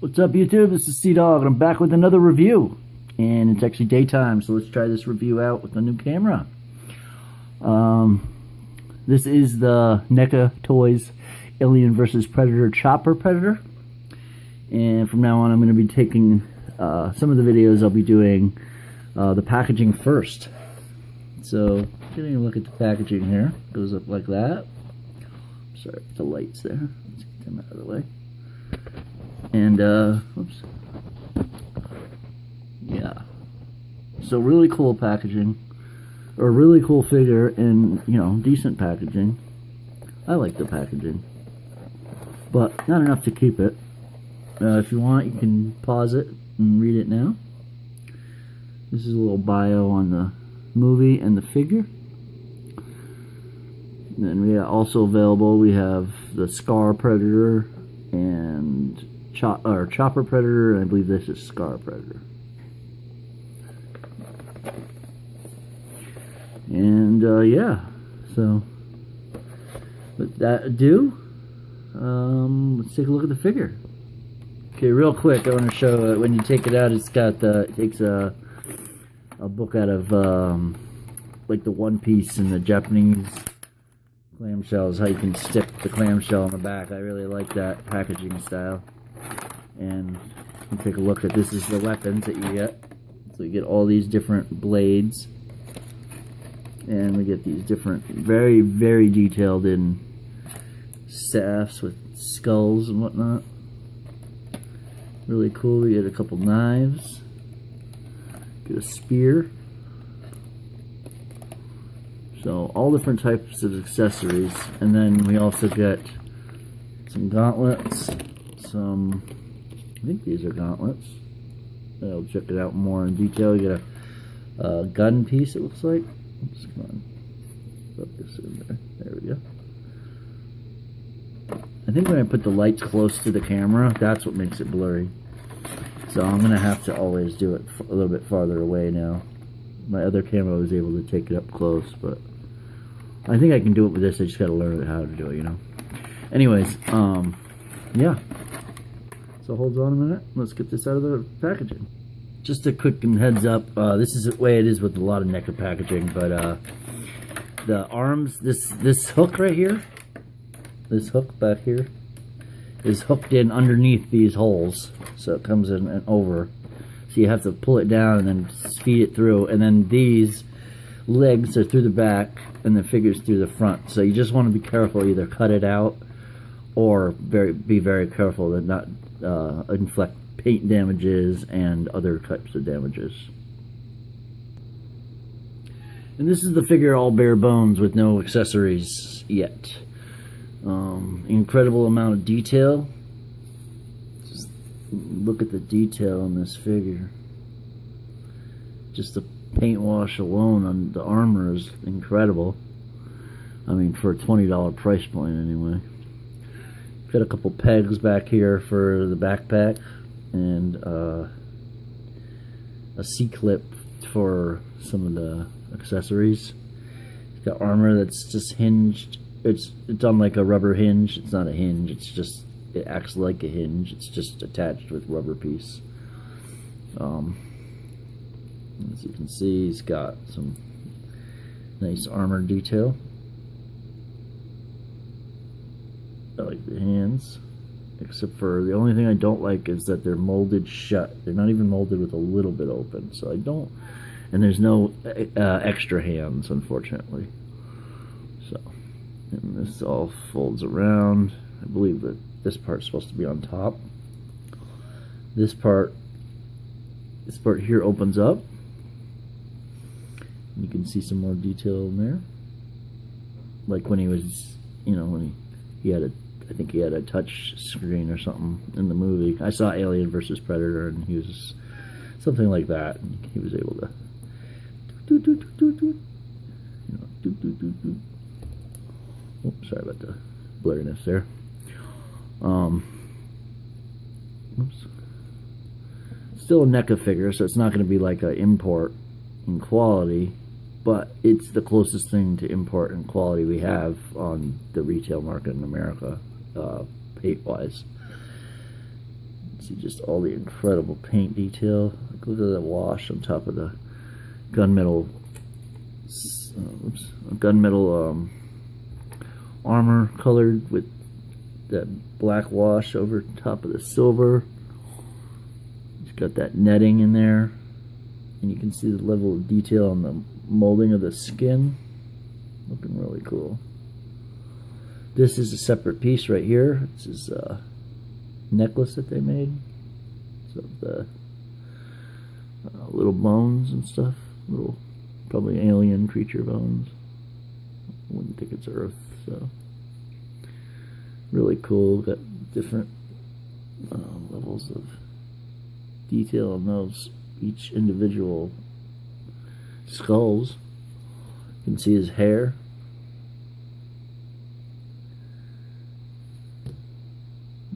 What's up, YouTube? This is C-Dog, and I'm back with another review. And it's actually daytime, so let's try this review out with a new camera. This is the Neca Toys Alien vs. Predator Chopper Predator. And from now on, I'm going to be taking some of the videos. I'll be doing the packaging first. So, getting a look at the packaging here. Goes up like that. Sorry, the lights there. Let's get them out of the way. And, oops. Yeah. So really cool packaging. Or really cool figure and, you know, decent packaging. I like the packaging. But not enough to keep it. If you want, you can pause it and read it now. This is a little bio on the movie and the figure. And then we are also available, we have the Scar Predator and Chopper Predator, and I believe this is Scar Predator. And yeah, so with that ado, let's take a look at the figure. Okay, real quick, I want to show when you take it out, it's got it takes a book out of like the One Piece and the Japanese clamshells, how you can stick the clamshell on the back. I really like that packaging style. And you take a look at this is the weapons that you get. So you get all these different blades, and we get these different, very, very detailed in staffs with skulls and whatnot. Really cool. We get a couple knives. Get a spear. So all different types of accessories, and then we also get some gauntlets. Some, I think these are gauntlets. I'll check it out more in detail. You get a gun piece. It looks like. Oops, come on, focus in there. There we go. I think when I put the lights close to the camera, that's what makes it blurry. So I'm gonna have to always do it a little bit farther away now. My other camera was able to take it up close, but I think I can do it with this. I just gotta learn how to do it, you know. Anyways, yeah. So hold on a minute. Let's get this out of the packaging. Just a quick heads up. This is the way it is with a lot of Neca packaging, but the arms, this hook right here, this hook back here, is hooked in underneath these holes, so it comes in and over. So you have to pull it down and then feed it through, and then these legs are through the back and the figure's through the front. So you just want to be careful, either cut it out or be very careful to not inflict paint damages and other types of damages. And this is the figure all bare bones with no accessories yet. Incredible amount of detail. Just look at the detail on this figure. Just the paint wash alone on the armor is incredible. I mean, for a $20 price point anyway. Got a couple pegs back here for the backpack, and a C-clip for some of the accessories. It's got armor that's just hinged. It's on like a rubber hinge. It's not a hinge. It's just, it acts like a hinge. It's just attached with rubber piece. As you can see, he's got some nice armor detail. I like the hands, except for the only thing I don't like is that they're molded shut. They're not even molded with a little bit open, so I don't, and there's no extra hands, unfortunately. So, and this all folds around. I believe that this part's supposed to be on top. This part here opens up. You can see some more detail in there. Like when he was, you know, when he had I think he had a touch screen or something in the movie. I saw Alien vs. Predator, and he was something like that. And he was able to Oops, sorry about the blurriness there. Oops. Still a Neca figure, so it's not going to be like an import in quality, but it's the closest thing to import in quality we have on the retail market in America, paint wise. See just all the incredible paint detail. Like, look at that wash on top of the gunmetal armor colored with that black wash over top of the silver. It's got that netting in there, and you can see the level of detail on the molding of the skin. Looking really cool. This is a separate piece right here. This is a necklace that they made. So the little bones and stuff, little probably alien creature bones. I wouldn't think it's Earth, so really cool. Got different levels of detail on those, each individual skulls. You can see his hair.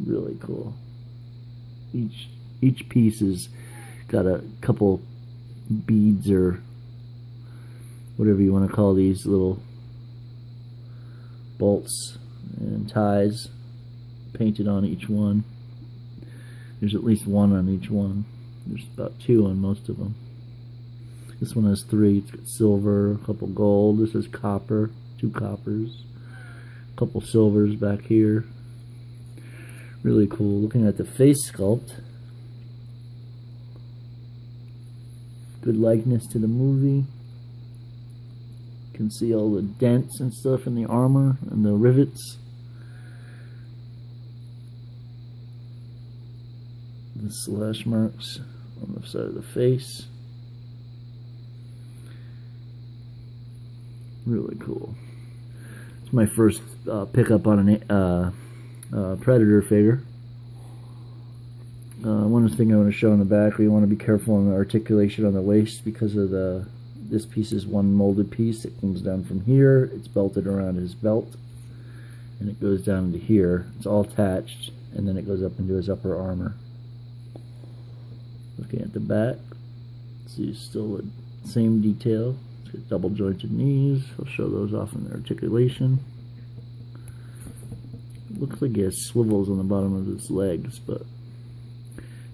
Really cool. Each piece has got a couple beads or whatever you want to call these little bolts and ties painted on each one. There's at least one on each one. There's about 2 on most of them. This one has 3. It's got silver, a couple gold. This is copper, 2 coppers, a couple silvers back here. Really cool. Looking at the face sculpt, good likeness to the movie. You can see all the dents and stuff in the armor and the rivets. The slash marks on the side of the face. Really cool. It's my first pickup on an Predator figure. One thing I want to show in the back, we want to be careful on the articulation on the waist because of this piece is one molded piece. It comes down from here, it's belted around his belt, and it goes down into here. It's all attached, and then it goes up into his upper armor. Looking at the back, see still the same detail. It's got double jointed knees. I'll show those off in the articulation. Looks like he has swivels on the bottom of his legs, but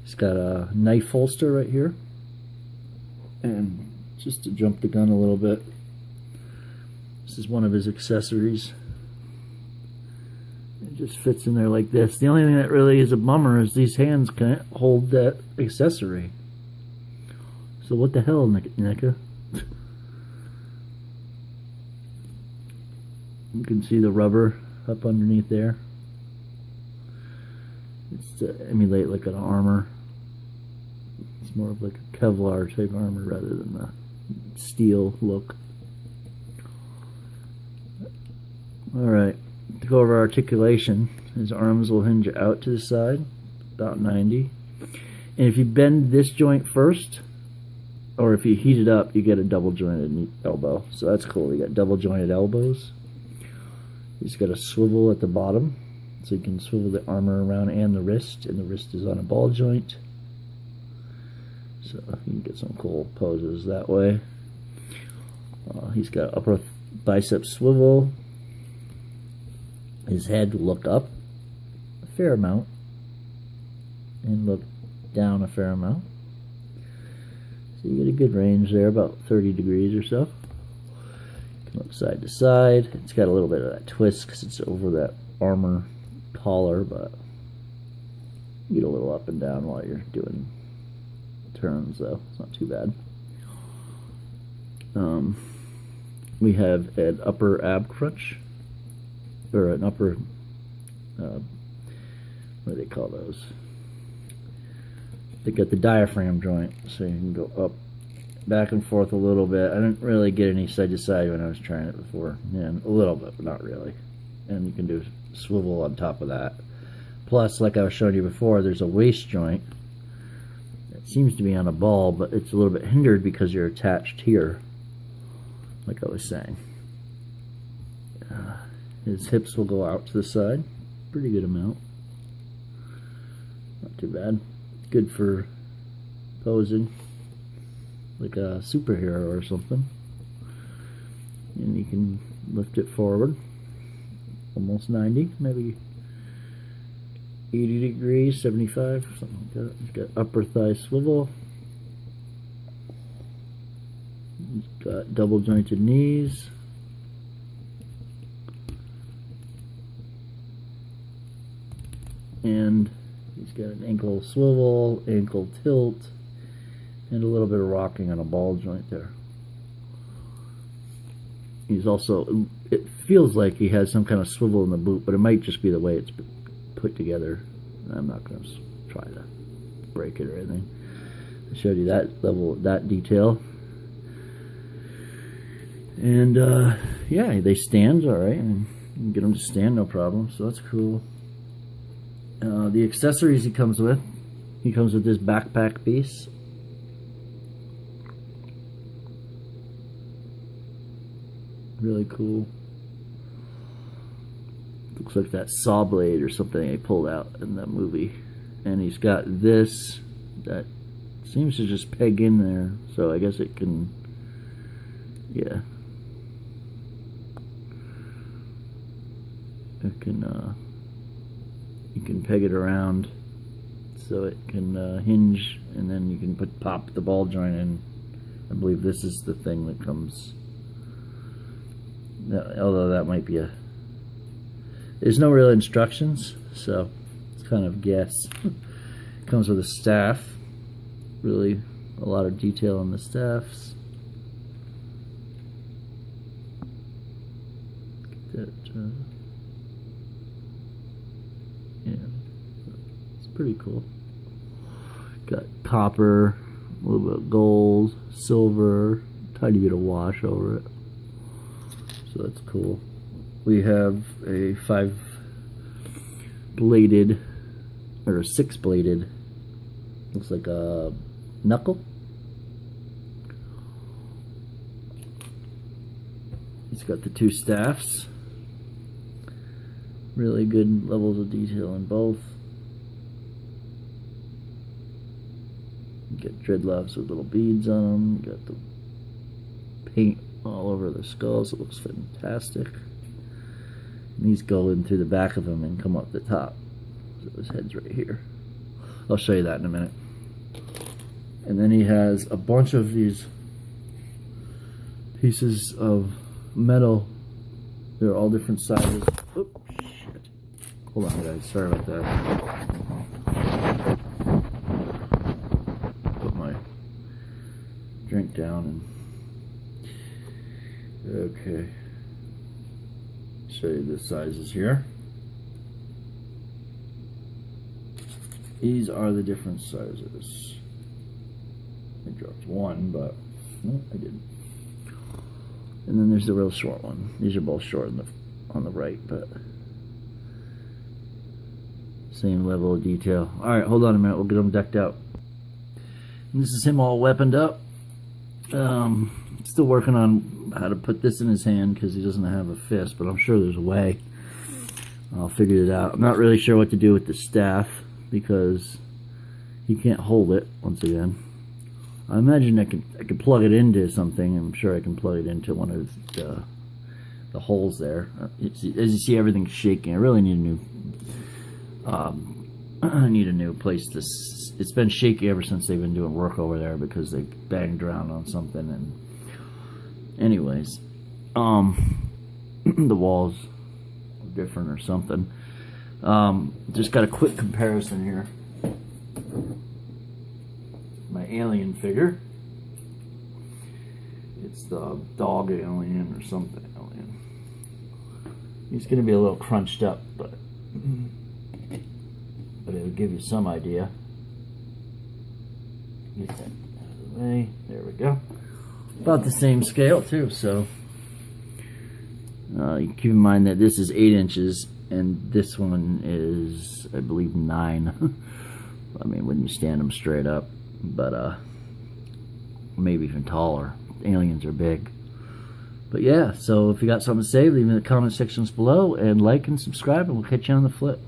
he's got a knife holster right here. And just to jump the gun a little bit, this is one of his accessories. It just fits in there like this. The only thing that really is a bummer is these hands can't hold that accessory. So what the hell, Neca? You can see the rubber up underneath there. It's to emulate like an armor. It's more of like a Kevlar type armor rather than the steel look. Alright, to go over articulation, his arms will hinge out to the side, about 90. And if you bend this joint first, or if you heat it up, you get a double jointed elbow. So that's cool. You got double jointed elbows. He's got a swivel at the bottom, so you can swivel the armor around and the wrist is on a ball joint. So you can get some cool poses that way. He's got upper bicep swivel. His head will look up a fair amount and look down a fair amount. So you get a good range there, about 30 degrees or so. Look side to side. It's got a little bit of that twist because it's over that armor collar, but you get a little up and down while you're doing turns, though. It's not too bad. We have an upper ab crunch, or an upper, what do they call those? They got the diaphragm joint, so you can go up back and forth a little bit. I didn't really get any side to side when I was trying it before. Yeah, a little bit, but not really. And you can do swivel on top of that. Plus, like I was showing you before, there's a waist joint that seems to be on a ball, but it's a little bit hindered because you're attached here, like I was saying. His hips will go out to the side. Pretty good amount. Not too bad. Good for posing like a superhero or something. And you can lift it forward almost 90, maybe 80 degrees, 75, something like that. He's got upper thigh swivel. He's got double jointed knees. And he's got an ankle swivel, ankle tilt, and a little bit of rocking on a ball joint there. He's also, it feels like he has some kind of swivel in the boot, but it might just be the way it's put together. I'm not going to try to break it or anything. I showed you that level, that detail. And yeah, they stand all right. And you can get them to stand no problem, so that's cool. The accessories he comes with this backpack piece. Really cool. Looks like that saw blade or something they pulled out in the movie. And he's got this that seems to just peg in there, so I guess it can, yeah, it can you can peg it around so it can hinge, and then you can pop the ball joint in. I believe this is the thing that comes, although that might be there's no real instructions, so it's kind of guess. Comes with a staff, really a lot of detail on the staffs. Yeah, it's pretty cool. Got copper, a little bit of gold, silver, tiny bit of wash over it. So that's cool. We have a 5-bladed, or a 6-bladed, looks like a knuckle. It's got the 2 staffs. Really good levels of detail in both. You get dreadlocks with little beads on them. You got the paint all over the skulls. It looks fantastic. And these go in through the back of him and come up the top. So his head's right here. I'll show you that in a minute. And then he has a bunch of these pieces of metal. They're all different sizes. Oops, shit. Hold on, guys. Sorry about that. Put my drink down and okay. Show you the sizes here. These are the different sizes. I dropped one, but no, I didn't. And then there's the real short one. These are both short on the right, but same level of detail. All right, hold on a minute. We'll get them decked out. And this is him all weaponed up. Still working on how to put this in his hand because he doesn't have a fist, but I'm sure there's a way. I'll figure it out. I'm not really sure what to do with the staff because he can't hold it, once again. I imagine I could plug it into something. I'm sure I can plug it into one of the holes there. As you see, everything's shaking. I really need a new I need a new place. It's been shaky ever since they've been doing work over there because they banged around on something. And anyways, the walls are different or something. Just got a quick comparison here. My alien figure. It's the dog alien or something alien. He's going to be a little crunched up, but it'll give you some idea. Get that out of the way. There we go. About the same scale too, so you keep in mind that this is 8 inches and this one is, I believe, 9. I mean, when you stand them straight up, but maybe even taller. Aliens are big. But yeah, so if you got something to say, leave it in the comment sections below and like and subscribe, and we'll catch you on the flip.